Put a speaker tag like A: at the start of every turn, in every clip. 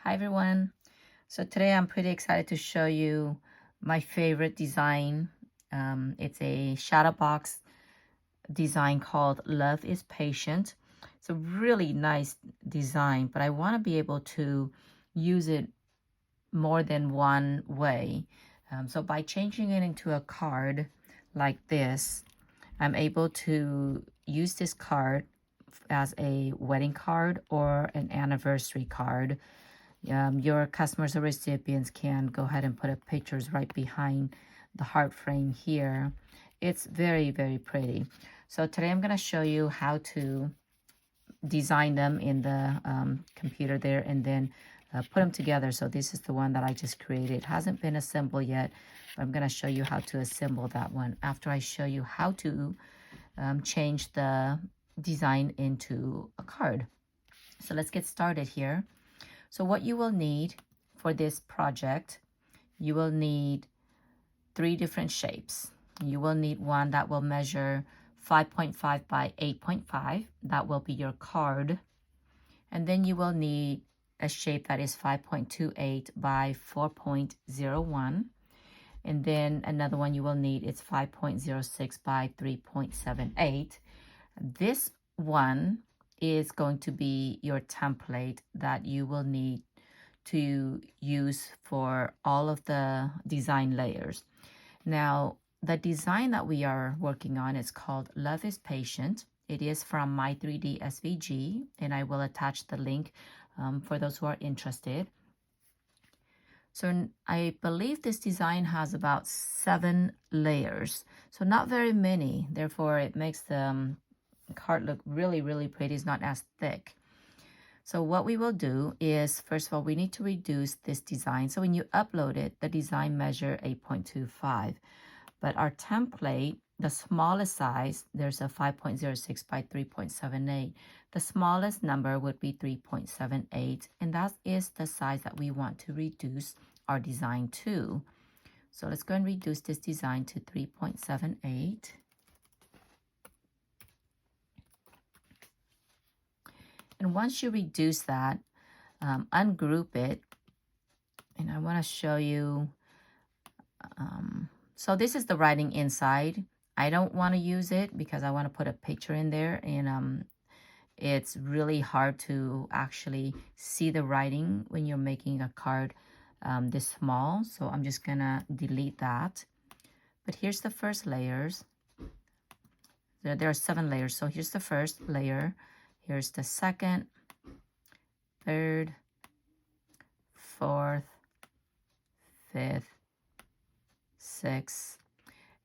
A: Hi everyone. So today I'm pretty excited to show you my favorite design. It's a shadow box design called Love is Patient. It's a really nice design, but I want to be able to use it more than one way. So by changing it into a card like this, I'm able to use this card as a wedding card or an anniversary card. Your customers or recipients can go ahead and put up pictures right behind the heart frame here. It's very, very pretty. So today I'm going to show you how to design them in the computer there and then put them together. So this is the one that I just created. It hasn't been assembled yet, but I'm going to show you how to assemble that one after I show you how to change the design into a card. So let's get started here. So what you will need for this project, you will need 3 different shapes. You will need one that will measure 5.5 by 8.5. That will be your card. And then you will need a shape that is 5.28 by 4.01. And then another one you will need is 5.06 by 3.78. This one is going to be your template that you will need to use for all of the design layers. Now, the design that we are working on is called Love is Patient. It is from My 3D SVG, and I will attach the link for those who are interested. So I believe this design has about 7 layers, so not very many. Therefore, it makes the card look really, really pretty. It's not as thick. So what we will do is, first of all, we need to reduce this design. So when you upload it, the design measure 8.25. But our template, the smallest size, there's a 5.06 by 3.78. The smallest number would be 3.78. And that is the size that we want to reduce our design to. So let's go and reduce this design to 3.78. And once you reduce that, ungroup it. And I want to show you. So this is the writing inside. I don't want to use it because I want to put a picture in there. And it's really hard to actually see the writing when you're making a card this small. So I'm just going to delete that. But here's the first layers. There are 7 layers. So here's the first layer. Here's the second, third, fourth, fifth, sixth.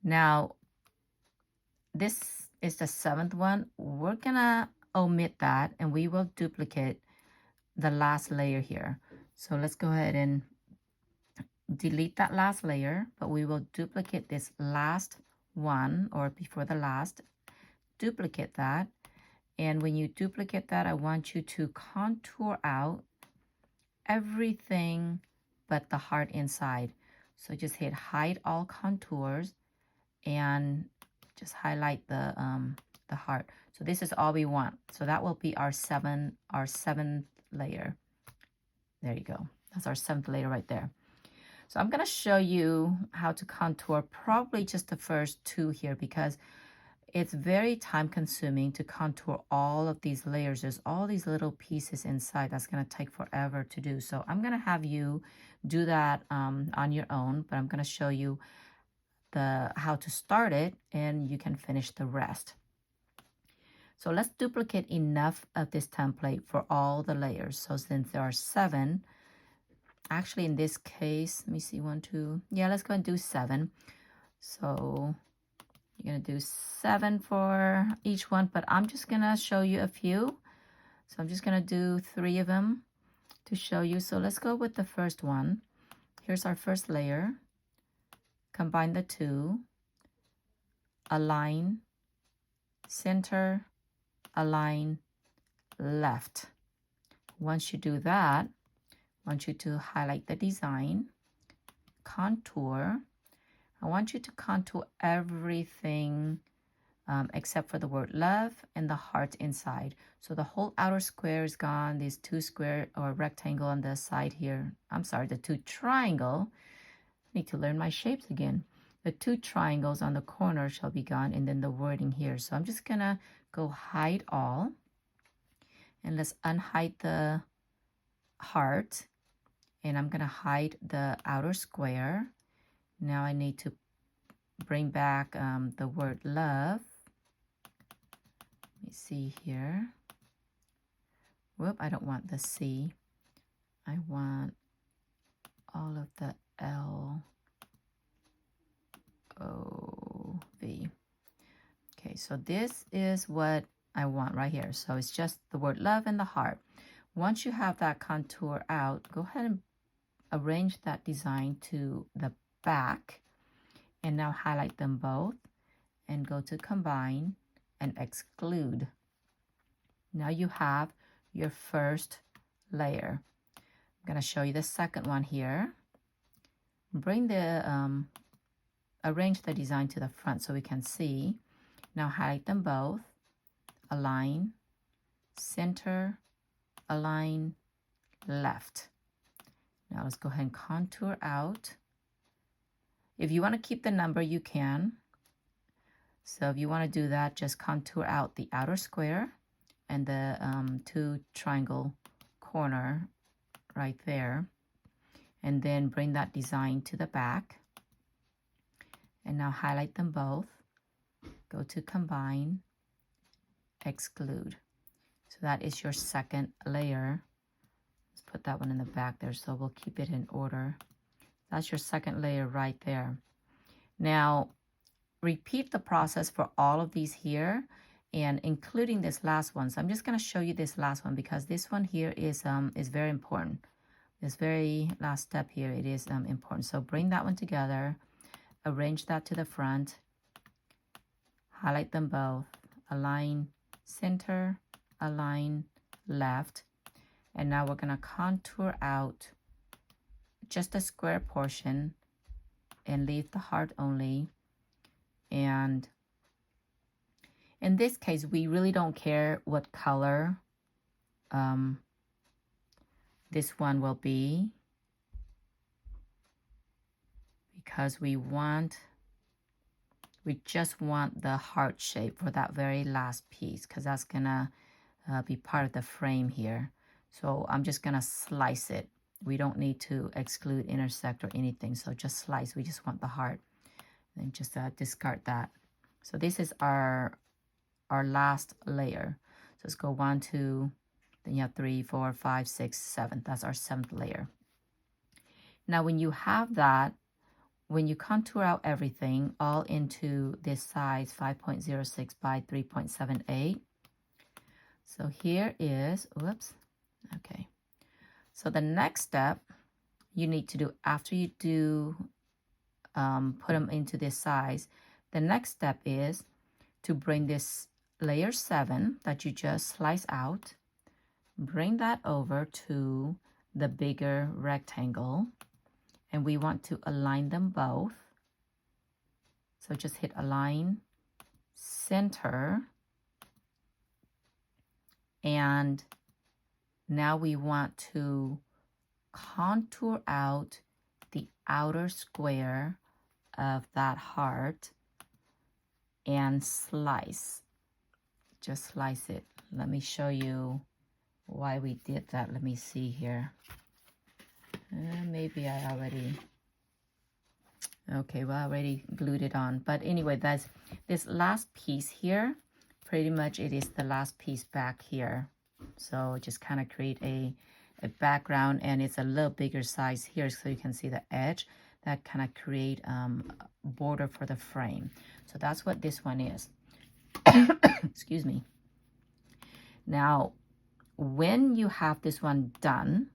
A: Now, this is the 7th one. We're gonna omit that and we will duplicate the last layer here. So let's go ahead and delete that last layer, but we will duplicate this last one, or before the last, duplicate that. And when you duplicate that, I want you to contour out everything but the heart inside. So just hit hide all contours and just highlight the heart. So this is all we want. So that will be our 7th layer. There you go. That's our 7th layer right there. So I'm gonna show you how to contour probably just the first 2 here because it's very time consuming to contour all of these layers. There's all these little pieces inside that's going to take forever to do. So I'm going to have you do that on your own, but I'm going to show you how to start it and you can finish the rest. So let's duplicate enough of this template for all the layers. So since there are 7, actually in this case, let me see, 1, 2, yeah, let's go and do 7. So you're going to do 7 for each one, but I'm just going to show you a few. So I'm just going to do 3 of them to show you. So let's go with the first one. Here's our first layer. Combine the 2. Align, center, align, left. Once you do that, I want you to highlight the design, contour. I want you to contour everything except for the word love and the heart inside. So the whole outer square is gone. These two square or rectangle on the side here. I'm sorry, the two triangle. I need to learn my shapes again. The two triangles on the corner shall be gone, and then the wording here. So I'm just gonna go hide all. And let's unhide the heart. And I'm gonna hide the outer square. Now I need to bring back the word love. Let me see here. Whoop, I don't want the C. I want all of the L, O, V. Okay, so this is what I want right here. So it's just the word love and the heart. Once you have that contour out, go ahead and arrange that design to the back. And now highlight them both and go to combine and exclude. Now you have your first layer. I'm going to show you the second one here. Bring the, arrange the design to the front so we can see. Now highlight them both, align, center, align, left. Now let's go ahead and contour out. If you want to keep the number, you can. So if you want to do that, just contour out the outer square and the two triangle corner right there. And then bring that design to the back. And now highlight them both. Go to combine, exclude. So that is your second layer. Let's put that one in the back there so we'll keep it in order. That's your second layer right there. Now, repeat the process for all of these here and including this last one. So I'm just going to show you this last one because this one here is very important. This very last step here, it is important. So bring that one together, arrange that to the front, highlight them both, align center, align left, and now we're going to contour out just a square portion and leave the heart only. And in this case, we really don't care what color this one will be because we just want the heart shape for that very last piece because that's gonna be part of the frame here. So I'm just gonna slice it. We don't need to exclude, intersect, or anything. So just slice. We just want the heart. And just discard that. So this is our last layer. So let's go 1, 2, then you have 3, 4, 5, 6, 7. That's our 7th layer. Now when you have that, when you contour out everything all into this size 5.06 by 3.78. So here is, whoops, okay. So the next step you need to do after you do put them into this size, the next step is to bring this layer 7 that you just slice out, bring that over to the bigger rectangle, and we want to align them both. So just hit align, center, and now we want to contour out the outer square of that heart and slice. Just slice it. Let me show you why we did that. Let me see here. Maybe I already... Okay, well, I already glued it on. But anyway, that's this last piece here. Pretty much it is the last piece back here. So just kind of create a background, and it's a little bigger size here so you can see the edge. That kind of create a border for the frame. So that's what this one is. Excuse me. Now, when you have this one done,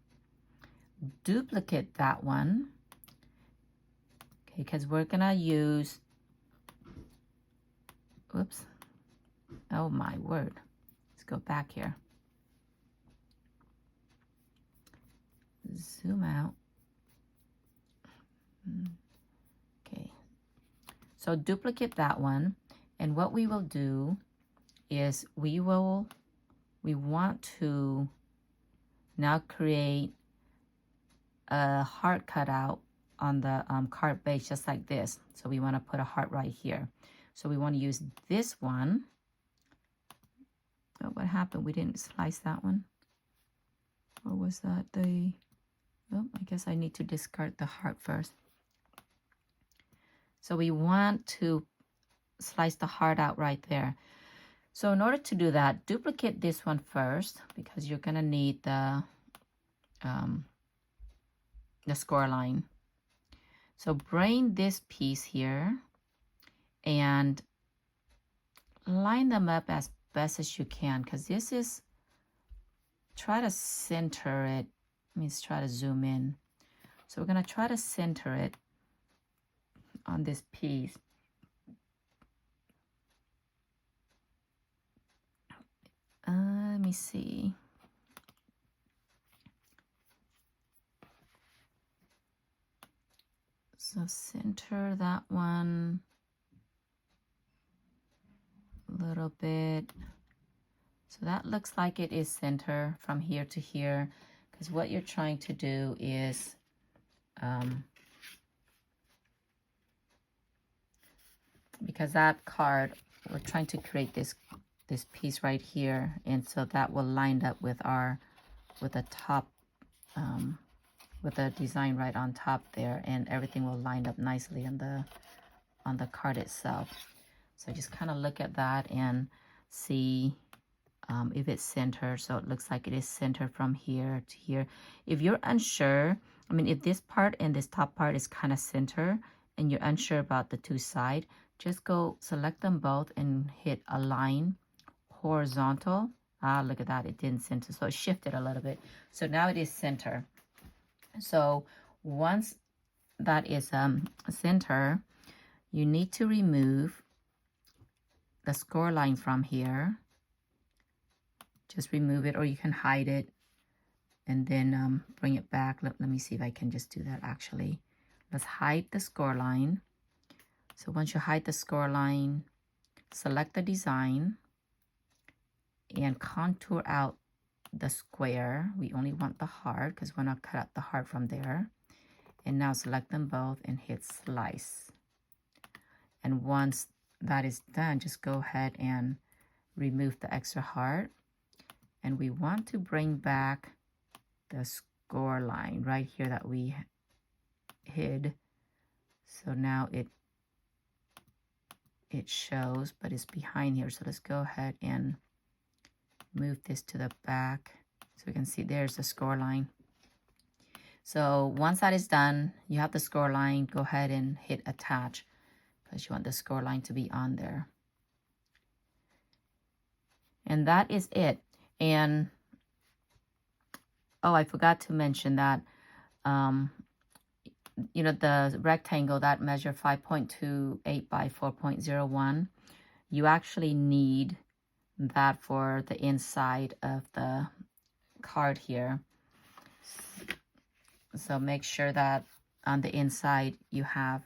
A: duplicate that one. Okay, because we're gonna use, whoops. Oh my word. Let's go back here. Zoom out. Okay. So duplicate that one And what we will do is we want to now create a heart cutout on the card base just like this. So we want to put a heart right here. So we want to use this one. Oh, what happened? We didn't slice that one. Or was that the... Oh, I guess I need to discard the heart first. So we want to slice the heart out right there. So in order to do that, duplicate this one first because you're gonna need the score line. So bring this piece here and line them up as best as you can, because this is, try to center it. Let's try to zoom in. So we're gonna try to center it on this piece. Let me see. So center that one a little bit. So that looks like it is center from here to here, because what you're trying to do is because that card, we're trying to create this piece right here, and so that will line up with the top, with the design right on top there, and everything will line up nicely on the card itself. So just kind of look at that and see if it's centered. So it looks like it is centered from here to here. If you're unsure, I mean, if this part and this top part is kind of center and you're unsure about the two sides, just go select them both and hit align horizontal. Ah, look at that, it didn't center, so it shifted a little bit. So now it is center. So once that is center, you need to remove the score line from here. Just remove it, or you can hide it and then bring it back. Let me see if I can just do that actually. Let's hide the score line. So once you hide the score line, select the design and contour out the square. We only want the heart because we're not cut out the heart from there. And now select them both and hit slice. And once that is done, just go ahead and remove the extra heart. And we want to bring back the score line right here that we hid. So now it shows, but it's behind here. So let's go ahead and move this to the back. So we can see there's the score line. So once that is done, you have the score line, go ahead and hit attach because you want the score line to be on there. And that is it. And oh, I forgot to mention that, you know, the rectangle that measure 5.28 by 4.01, you actually need that for the inside of the card here. So make sure that on the inside you have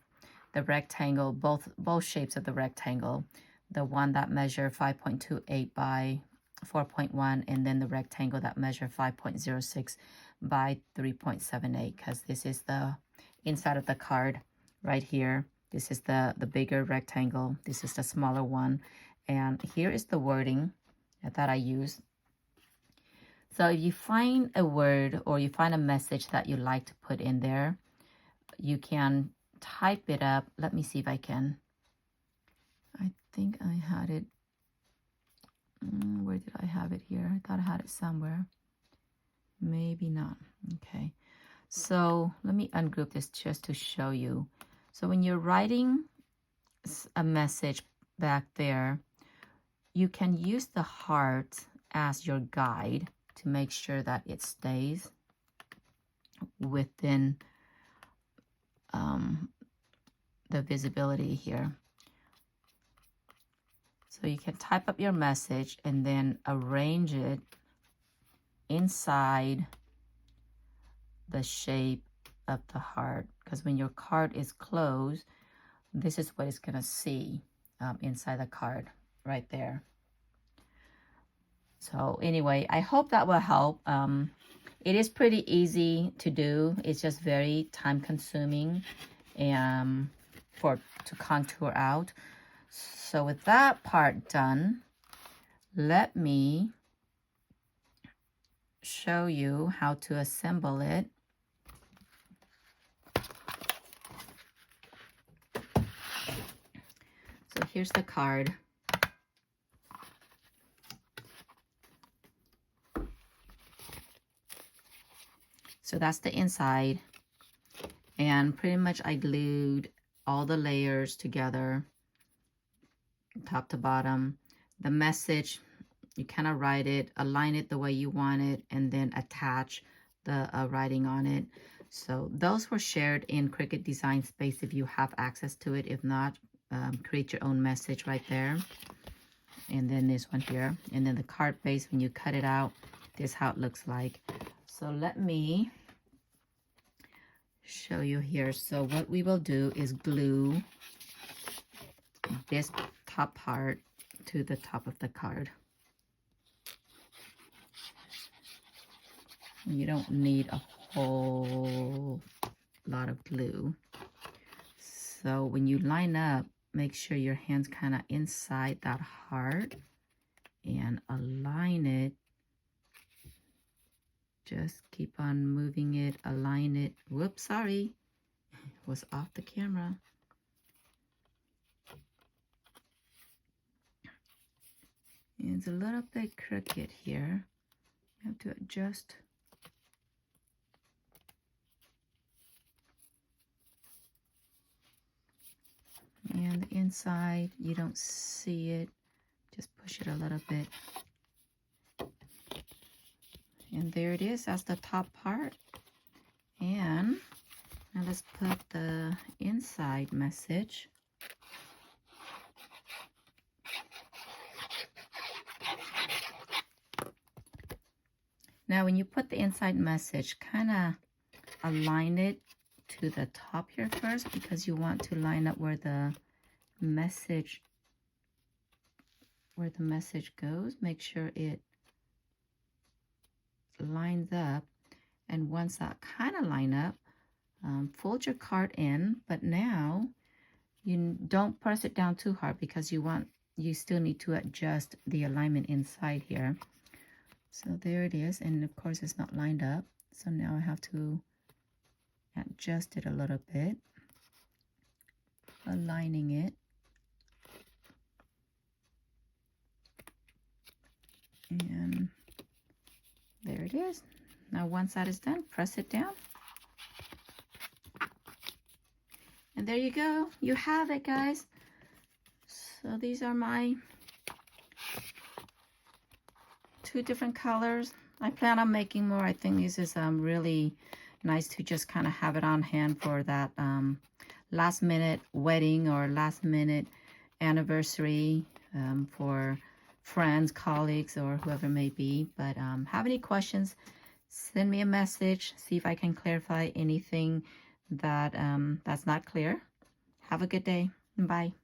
A: the rectangle, both shapes of the rectangle, the one that measure 5.28 by 4.1, and then the rectangle that measure 5.06 by 3.78, because this is the inside of the card right here. This is the bigger rectangle. This is the smaller one. And here is the wording that I use. So if you find a word or you find a message that you like to put in there, you can type it up. Let me see if I can. I think I had it. Where did I have it here? I thought I had it somewhere. Maybe not. Okay. So let me ungroup this just to show you. So when you're writing a message back there, you can use the heart as your guide to make sure that it stays within the visibility here. So you can type up your message and then arrange it inside the shape of the heart, because when your card is closed, this is what it's gonna see. inside the card right there. So anyway, I hope that will help. It is pretty easy to do. It's just very time consuming and to contour out. So with that part done, let me show you how to assemble it. So here's the card. So that's the inside. And pretty much I glued all the layers together, top to bottom. The message, you kind of write it, align it the way you want it, and then attach the writing on it. So those were shared in Cricut Design Space if you have access to it. If not, create your own message right there. And then this one here. And then the card base, when you cut it out, this is how it looks like. So let me show you here. So what we will do is glue this top part to the top of the card. You don't need a whole lot of glue. So when you line up, make sure your hand's kind of inside that heart and align it. Just keep on moving it, align it. Whoops, sorry, was off the camera. And it's a little bit crooked here. You have to adjust. And the inside, you don't see it. Just push it a little bit. And there it is, that's the top part. And now let's put the inside message. Now when you put the inside message, kind of align it to the top here first, because you want to line up where the message goes. Make sure it lines up, and once that kind of line up, fold your card in, but now you don't press it down too hard, because you still need to adjust the alignment inside here. So there it is, and of course it's not lined up, so now I have to adjust it a little bit, aligning it. And there it is. Now once that is done, press it down. And there you go. You have it, guys. So these are my 2 different colors. I plan on making more. I think this is really nice to just kind of have it on hand for that last minute wedding or last minute anniversary for friends, colleagues, or whoever it may be. But have any questions, send me a message, see if I can clarify anything that that's not clear. Have a good day. Bye.